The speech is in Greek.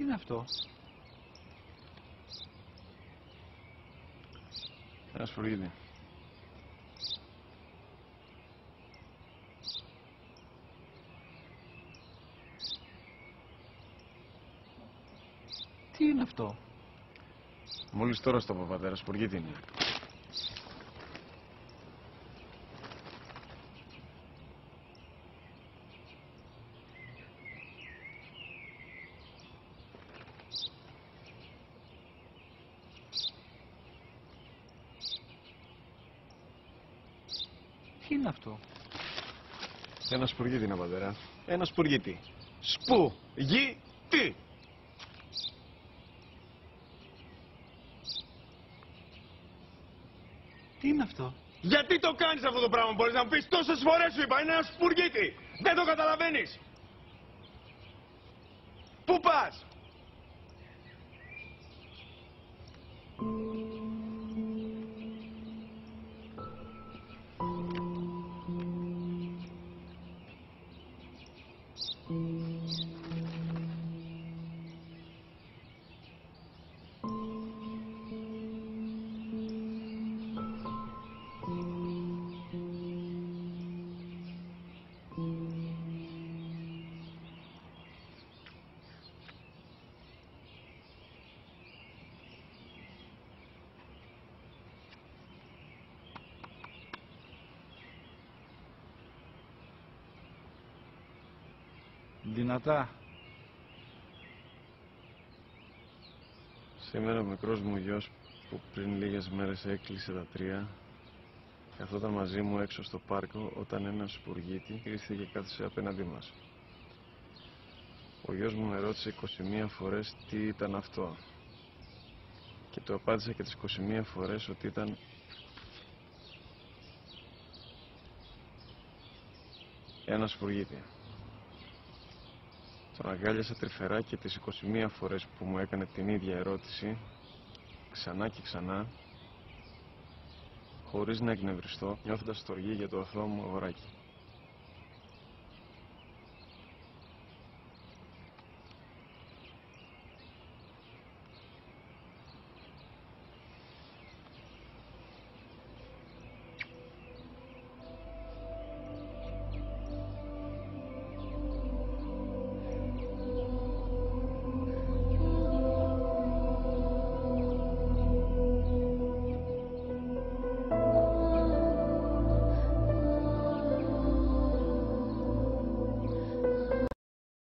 Τι είναι αυτό? Ένα σφουργίτη. Τι είναι αυτό? Μόλις τώρα στο είπα, πατέρα, σφουργίτη είναι. Τι είναι αυτό? Ένα σπουργίτη είναι, πατέρα. Ένα σπουργίτη. Σπου-γι-τι. Τι είναι αυτό? Γιατί το κάνεις αυτό το πράγμα, μπορείς να μου πεις? Τόσες φορές σου είπα, είναι ένα σπουργίτη. Δεν το καταλαβαίνεις. Πού πας? Δυνατά. Σήμερα ο μικρός μου γιος που πριν λίγες μέρες έκλεισε τα 3 καθόταν μαζί μου έξω στο πάρκο όταν ένα σπουργίτη ήρθε και κάθισε απέναντί μας. Ο γιος μου με ρώτησε 21 φορές τι ήταν αυτό και του απάντησα και τις 21 φορές ότι ήταν ένα σπουργίτη. Τον αγκάλιασα τρυφερά και τις 21 φορές που μου έκανε την ίδια ερώτηση ξανά και ξανά, χωρίς να εκνευριστώ, νιώθοντας στοργή για το αθώο μου αγοράκι.